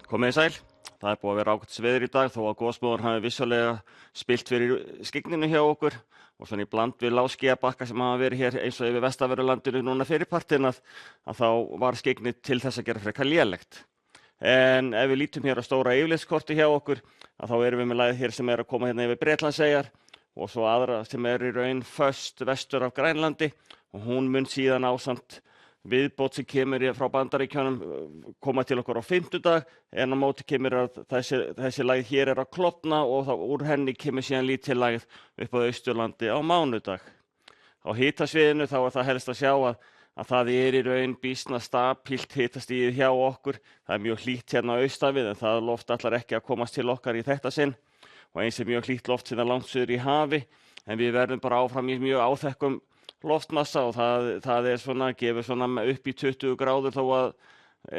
Komið þið sæl. Það búið að vera ágætis veður í dag þó að gosmóðan hafi vissulega spillt fyrir skygninu hjá okkur og svona í bland við lágskýjabakka sem hafa verið hér eins og yfir vestanverðu núna fyrir partinn að þá var skygnið til þess að gera frekar lélegt. En ef við lítum hér á stóra yfirlitskorti hjá okkur að þá erum við með lagið hér sem er að koma hérna yfir Bretlandseyjar og svo aðra sem er í raun föst vestur af Grænlandi og hún mun síðan ásamt viðbót sem kemur frá Bandaríkjunum koma til okkur á fimmtudag en á móti kemur að þessi lagið hér er að klofna og þá úr henni kemur síðan lítil lagið upp á Austurlandi á mánudag. Á hitasviðinu þá er það helst að sjá að það er í raun býsna stabílt hitastigið hjá okkur. Það er mjög hlýtt hérna á austanvið en það loft ætlar ekki að komast til okkar í þetta sinn og eins er mjög hlýtt loft sinna langt suður í hafi en við verðum bara áfram í mjög áþekkum loftmassa og það er svona, gefur svona upp í 20 gráður þó að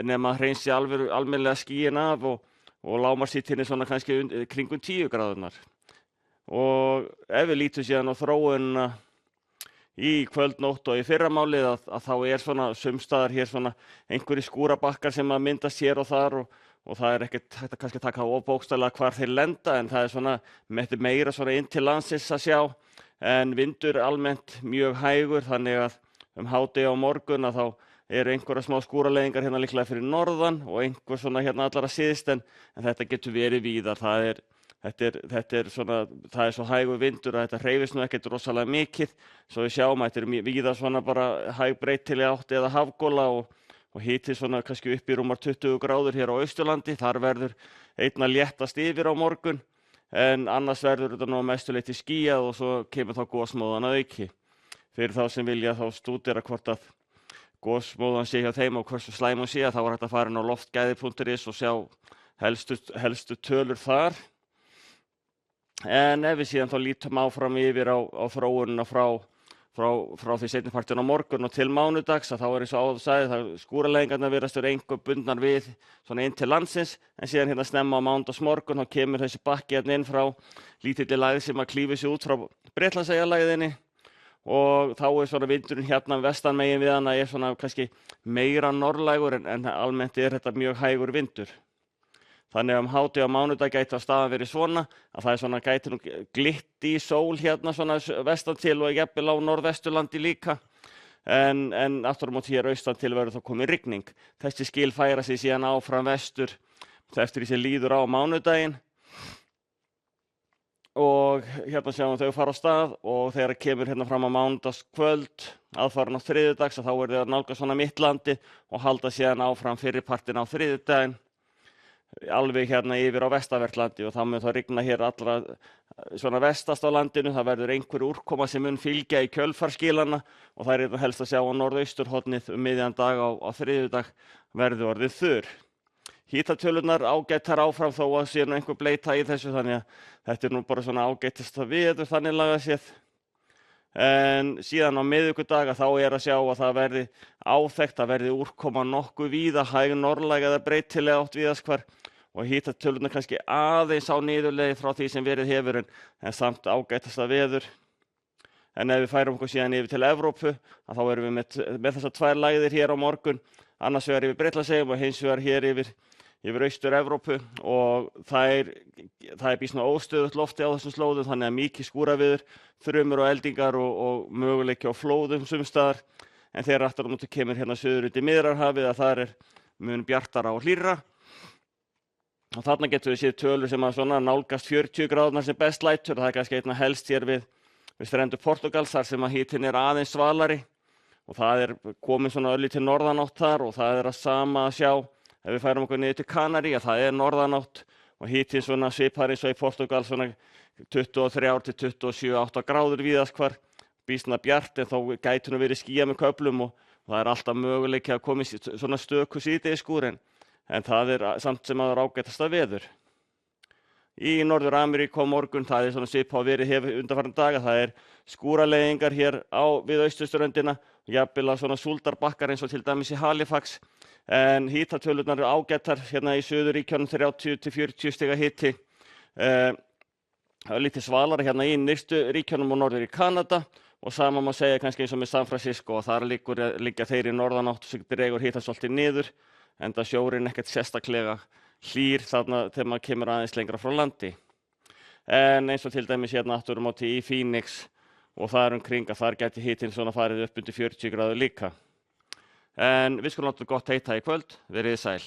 nema hreinsi almennilega skýin af og lágmarkshitinn er svona kannski kringum 10 gráðurnar. Og ef við lítum síðan á þróunina í kvöld, nótt og í fyrramálið að þá er svona sumstaðar hér svona einhverjir skúrabakkar sem að myndast hér og þar og það er ekkert hægt að kannski taka of bókstaflega hvar þeir lenda en það er svona meira svona inn til landsins að sjá. En vindur almennt mjög hægur þannig að hádegi á morgun að þá eru einhverja smá skúraleiðingar hérna líklega fyrir norðan og einhver svona hérna allara syðst en þetta getur verið víðar. Þetta er svo hægur vindur að þetta hreyfist nú ekkert rosalega mikið svo við sjáum að þetta er víðar svona bara hæg breytileg átt eða hafgola og hiti svona kannski upp í rúmar 20 gráður hér á Austurlandi. Þar verður einna léttast yfir á morgun. En annars verður þetta nú mestuleyti skýjað og svo kemur þá gosmóðan að auki. Fyrir þá sem vilja þá stúdera hvort að gosmóðan sé hjá þeim og hversu slæm hún sé þá var hægt að fara inn á loftgæði.is og sjá helstu tölur þar. En ef við síðan þá lítum áfram yfir á þróunina frá því seinnipartinn á morgun og til mánudags að þá er eins og áður sagði það skúraleiðingarnar virðast vera einhver bundnar við svona inn til landsins en síðan hérna snemma á mánudagsmorgun þá kemur þessi bakki hérna inn frá lítilli lagið sem að klífi sig út frá Bretlandseyjalagðinni og þá er svona vindurinn hérna vestanmegin við hana er svona kannski meira norðlægur en almennt er þetta mjög hægur vindur. Þannig að hádegi á mánudag gæti á staðan verið svona að það er svona gæti nú glitt í sól hérna svona vestan til og jafnvel á norðvesturlandi líka en aftur á móti hér austan til verður þá komin rigning. Þessi skil færa sig síðan áfram vestur eftir því sem líður á mánudaginn og hérna sjáum þau fara á stað og þegar kemur hérna fram á mánudagskvöld aðfaran á þriðjudags að þá er þau að nálgast svona mittlandi og halda síðan áfram fyrripartinn á þriðjudaginn. Alveg hérna yfir á vestanvertlandi og það mun þá rigna hér allra svona vestast á landinu. Það verður einhver úrkoma sem mun fylgja í kjölfarskilana og það er helst að sjá á norðausturhornið miðjan dag á þriðjudag verður orðið þurr. Hitatölurnar ágætar áfram þó að sé nú einhver bleyta í þessu þannig að þetta er nú bara svona ágætasta veður þannig lagað séð. En síðan á miðvikudag þá er að sjá að það verði áþekkt, það verði úrkoma nokkuð víða, hæg norðlæg eða breytilega átt víðast hvar og hitatölurnar kannski aðeins á niðurlegi frá því sem verið hefur en samt ágætasta veður. En ef við færum okkur síðan yfir til Evrópu þá erum við með þessar tvær lægðir hér á morgun, annars vegar yfir Bretlandseyjum og hins vegar hér yfir Austur-Evrópu og það er býsna óstöðugt lofti á þessum slóðum þannig að mikið skúraviður, þrumur og eldingar og möguleiki á flóðum sumstaðar en þegar aftur á móti kemur hérna suður út í Miðjarðarhafið að það er mun bjartara og hlýrra og þarna getum við séð tölur sem að svona nálgast 40 gráðurnar sem best lætur og það er kannski einna helst hér við strendur Portúgals þar sem að hitinn er aðeins svalari og það er komin svona örlítið norðanátt þar og það er að sama að sjá ef við færum okkur niður til Kanarí að það er norðanátt og hitinn svona svipar eins og í Portúgal svona 23 til 27 gráður víðast hvar, býsna bjart en þó gæti nú verið skýjað með köflum og það er alltaf möguleiki að koma í svona stöku síðdegisskúr en það er samt sem að ágætasta veður. Í Norður-Ameríku á morgun það er svona svipað verið hefur undanfarna daga, það er skúraleiðingar hér við austurströndina, jafnvel að svona súldarbakkar eins og til dæmis í Halifax. En hitatölurnar eru ágætar hérna í Suðurríkjunum 30 til 40 stiga hiti. Það er lítið svalara hérna í nyrstu ríkjunum og norður í Kanada og sama má segja kannski eins og með San Francisco og þar liggja þeir í norðanátt sem dregur hitasvoltið niður enda sjórinn ekkert sérstaklega hlýr þarna þegar maður kemur aðeins lengra frá landi. En eins og til dæmis hérna afturámóti í Phoenix og þar kring að þar gæti hitinn svona farið upp undir 40 gráður líka. En við skulum láta gott heita í kvöld, verið sæl.